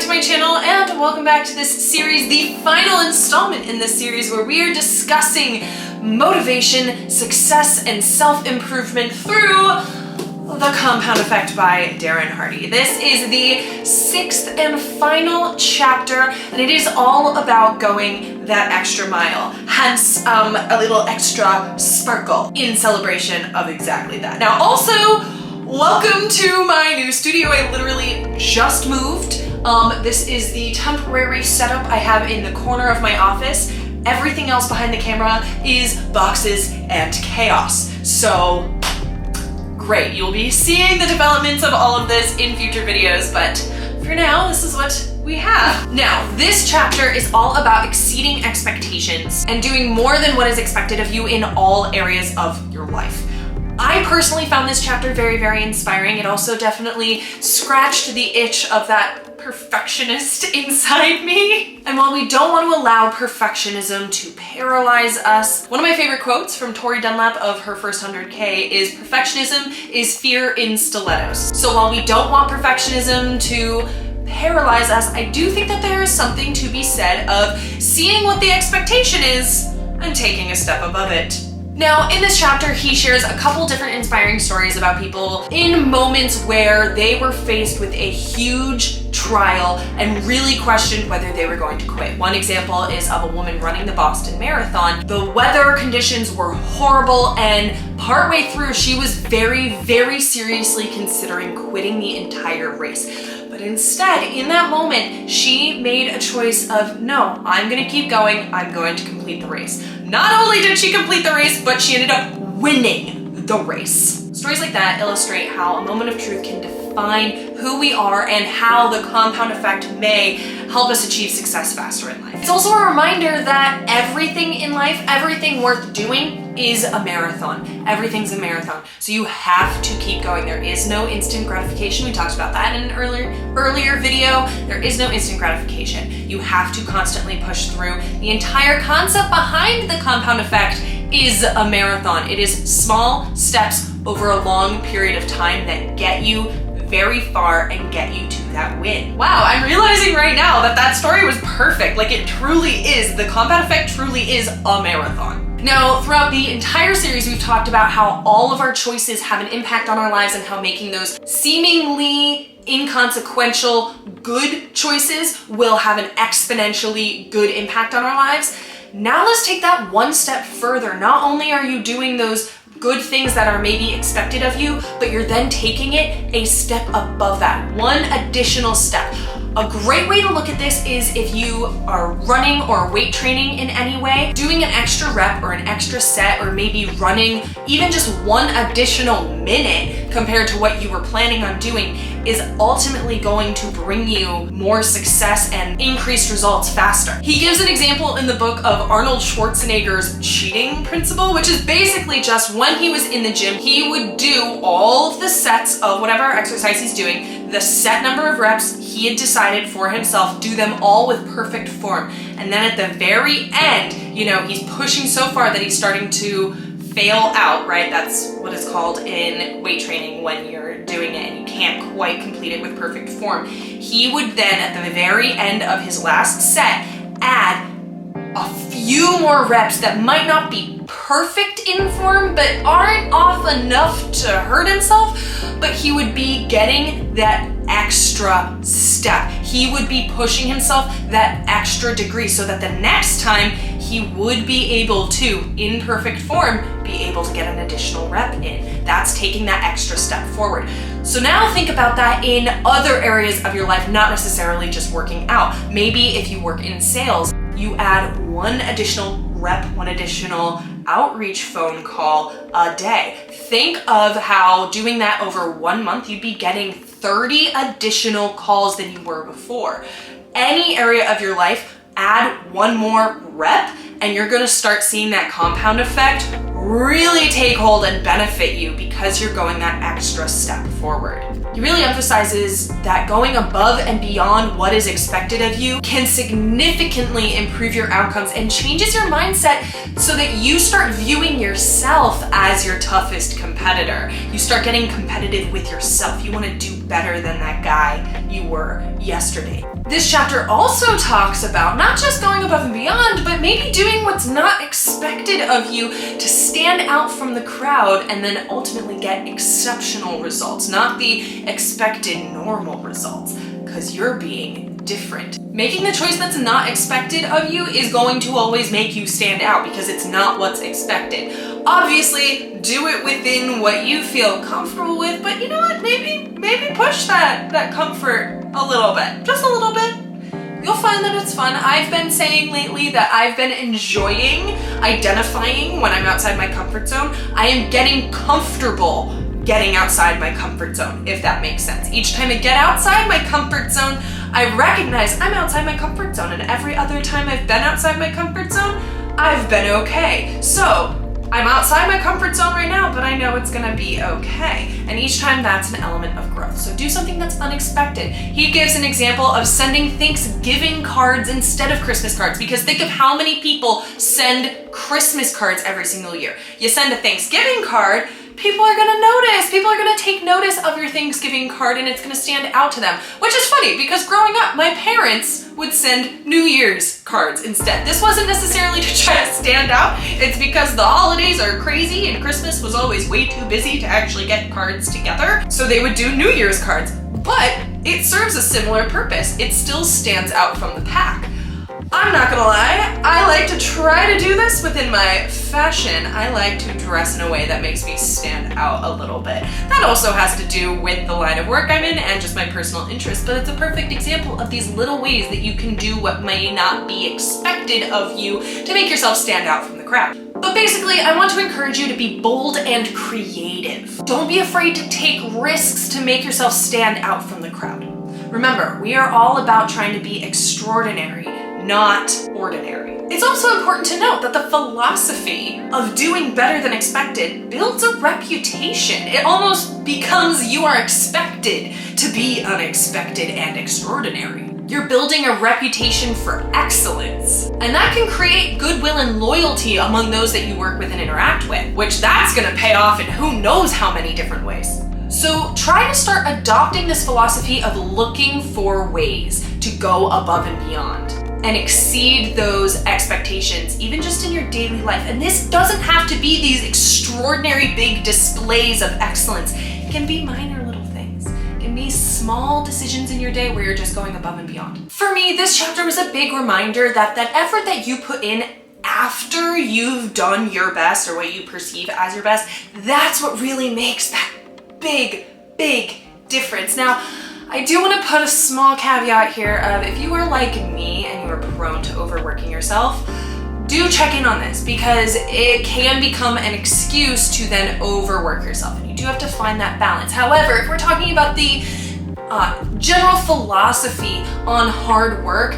to my channel and welcome back to this series, the final installment in this series where we are discussing motivation, success, and self-improvement through The Compound Effect by Darren Hardy. This is the sixth and final chapter, and it is all about going that extra mile, hence a little extra sparkle in celebration of exactly that. Now also, welcome to my new studio. I literally just moved. This is the temporary setup I have in the corner of my office. Everything else behind the camera is boxes and chaos. So great, you'll be seeing the developments of all of this in future videos, but for now, this is what we have. Now, this chapter is all about exceeding expectations and doing more than what is expected of you in all areas of your life. I personally found this chapter very, very inspiring. It also definitely scratched the itch of that perfectionist inside me. And while we don't want to allow perfectionism to paralyze us, one of my favorite quotes from Tori Dunlap of her first 100K is, "Perfectionism is fear in stilettos." So while we don't want perfectionism to paralyze us, I do think that there is something to be said of seeing what the expectation is and taking a step above it. Now, in this chapter, he shares a couple different inspiring stories about people in moments where they were faced with a huge trial and really questioned whether they were going to quit. One example is of a woman running the Boston Marathon. The weather conditions were horrible, and partway through, she was very, very seriously considering quitting the entire race. But instead, in that moment, she made a choice of, no, I'm gonna keep going, I'm going to complete the race. Not only did she complete the race, but she ended up winning the race. Stories like that illustrate how a moment of truth can define who we are and how the compound effect may help us achieve success faster in life. It's also a reminder that everything in life, everything worth doing, is a marathon. Everything's a marathon. So you have to keep going. There is no instant gratification. We talked about that in an earlier video. There is no instant gratification. You have to constantly push through. The entire concept behind the compound effect is a marathon. It is small steps over a long period of time that get you very far and get you to that win. Wow, I'm realizing right now that that story was perfect. Like, it truly is. The compound effect truly is a marathon. Now, throughout the entire series, we've talked about how all of our choices have an impact on our lives and how making those seemingly inconsequential good choices will have an exponentially good impact on our lives. Now let's take that one step further. Not only are you doing those good things that are maybe expected of you, but you're then taking it a step above that, one additional step. A great way to look at this is if you are running or weight training in any way, doing an extra rep or an extra set, or maybe running even just one additional minute compared to what you were planning on doing is ultimately going to bring you more success and increased results faster. He gives an example in the book of Arnold Schwarzenegger's cheating principle, which is basically just when he was in the gym, he would do all of the sets of whatever exercise he's doing, the set number of reps he had decided for himself, do them all with perfect form. And then at the very end, you know, he's pushing so far that he's starting to fail out, right? That's what it's called in weight training when you're doing it and you can't quite complete it with perfect form. He would then, at the very end of his last set, add a few more reps that might not be perfect in form, but aren't off enough to hurt himself, but he would be getting that extra step. He would be pushing himself that extra degree so that the next time he would be able to, in perfect form, be able to get an additional rep in. That's taking that extra step forward. So now think about that in other areas of your life, not necessarily just working out. Maybe if you work in sales, you add one additional rep, one additional outreach phone call a day. Think of how doing that over 1 month, you'd be getting 30 additional calls than you were before. Any area of your life, add one more rep, and you're gonna start seeing that compound effect really take hold and benefit you because you're going that extra step forward. He really emphasizes that going above and beyond what is expected of you can significantly improve your outcomes and changes your mindset so that you start viewing yourself as your toughest competitor. You start getting competitive with yourself. You want to do better than that guy you were yesterday. This chapter also talks about not just going above and beyond, but maybe doing what's not expected of you to stand out from the crowd and then ultimately get exceptional results, not the expected normal results, because you're being different. Making the choice that's not expected of you is going to always make you stand out because it's not what's expected. Obviously, do it within what you feel comfortable with, but you know what? Maybe push that comfort a little bit, just a little bit. You'll find that it's fun. I've been saying lately that I've been enjoying identifying when I'm outside my comfort zone. I am getting comfortable getting outside my comfort zone, if that makes sense. Each time I get outside my comfort zone, I recognize I'm outside my comfort zone, and every other time I've been outside my comfort zone, I've been okay. So I'm outside my comfort zone right now, but I know it's gonna be okay. And each time that's an element of growth. So do something that's unexpected. He gives an example of sending Thanksgiving cards instead of Christmas cards, because think of how many people send Christmas cards every single year. You send a Thanksgiving card, people are gonna notice. People are gonna take notice of your Thanksgiving card and it's gonna stand out to them. Which is funny because growing up, my parents would send New Year's cards instead. This wasn't necessarily to try to stand out. It's because the holidays are crazy and Christmas was always way too busy to actually get cards together. So they would do New Year's cards. But it serves a similar purpose. It still stands out from the pack. I'm not gonna lie, I like to try to do this within my fashion. I like to dress in a way that makes me stand out a little bit. That also has to do with the line of work I'm in and just my personal interest, but it's a perfect example of these little ways that you can do what may not be expected of you to make yourself stand out from the crowd. But basically, I want to encourage you to be bold and creative. Don't be afraid to take risks to make yourself stand out from the crowd. Remember, we are all about trying to be extraordinary, not ordinary. It's also important to note that the philosophy of doing better than expected builds a reputation. It almost becomes you are expected to be unexpected and extraordinary. You're building a reputation for excellence, and that can create goodwill and loyalty among those that you work with and interact with, which that's gonna pay off in who knows how many different ways. So try to start adopting this philosophy of looking for ways to go above and beyond and exceed those expectations, even just in your daily life. And this doesn't have to be these extraordinary big displays of excellence. It can be minor little things. It can be small decisions in your day where you're just going above and beyond. For me, this chapter was a big reminder that that effort that you put in after you've done your best or what you perceive as your best, that's what really makes that big difference. Now, I do want to put a small caveat here of if you are like me and you are prone to overworking yourself, do check in on this because it can become an excuse to then overwork yourself, and you do have to find that balance. However, if we're talking about the general philosophy on hard work,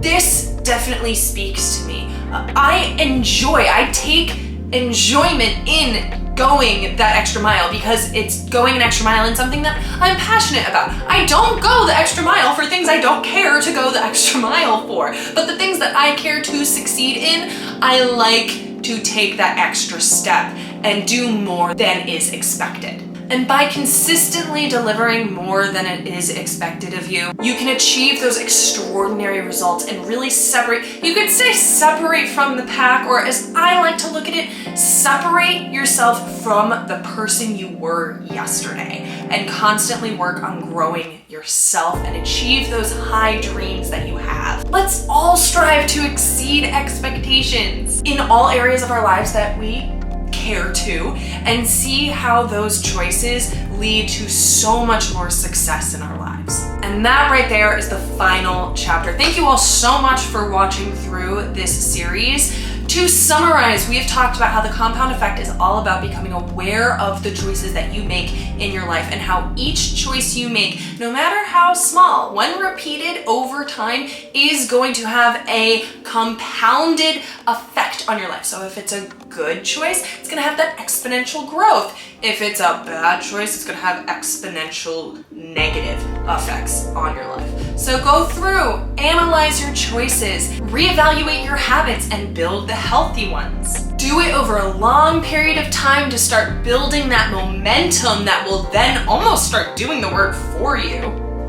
this definitely speaks to me. I take enjoyment in going that extra mile because it's going an extra mile in something that I'm passionate about. I don't go the extra mile for things I don't care to go the extra mile for, but the things that I care to succeed in, I like to take that extra step and do more than is expected. And by consistently delivering more than it is expected of you, you can achieve those extraordinary results and really separate. You could say separate from the pack, or as I like to look at it, separate yourself from the person you were yesterday and constantly work on growing yourself and achieve those high dreams that you have. Let's all strive to exceed expectations in all areas of our lives that we care to, and see how those choices lead to so much more success in our lives. And that right there is the final chapter. Thank you all so much for watching through this series. To summarize, we have talked about how the compound effect is all about becoming aware of the choices that you make in your life and how each choice you make, no matter how small, when repeated over time, is going to have a compounded effect on your life. So if it's a good choice, it's gonna have that exponential growth. If it's a bad choice, it's gonna have exponential negative effects on your life. So go through, analyze your choices, reevaluate your habits, and build the healthy ones. Do it over a long period of time to start building that momentum that will then almost start doing the work for you.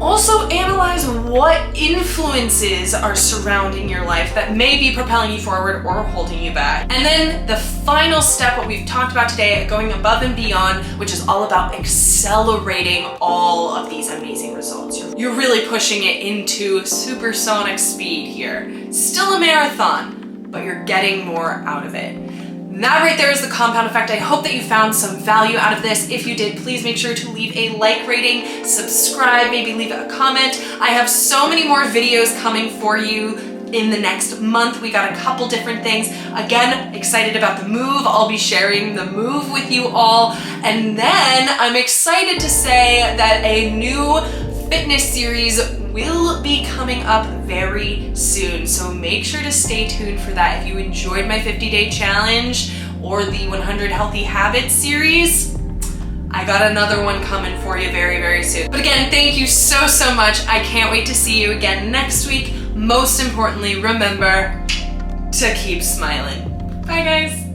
Also analyze what influences are surrounding your life that may be propelling you forward or holding you back. And then the final step, what we've talked about today, going above and beyond, which is all about accelerating all of these amazing results. You're really pushing it into supersonic speed here. Still a marathon, but you're getting more out of it. And that right there is the compound effect. I hope that you found some value out of this. If you did, please make sure to leave a like rating, subscribe, maybe leave a comment. I have so many more videos coming for you in the next month. We got a couple different things. Again, excited about the move. I'll be sharing the move with you all. And then I'm excited to say that a new fitness series will be coming up very soon. So make sure to stay tuned for that. If you enjoyed my 50-day challenge or the 100 healthy habits series, I got another one coming for you very, very soon. But again, thank you so, so much. I can't wait to see you again next week. Most importantly, remember to keep smiling. Bye guys.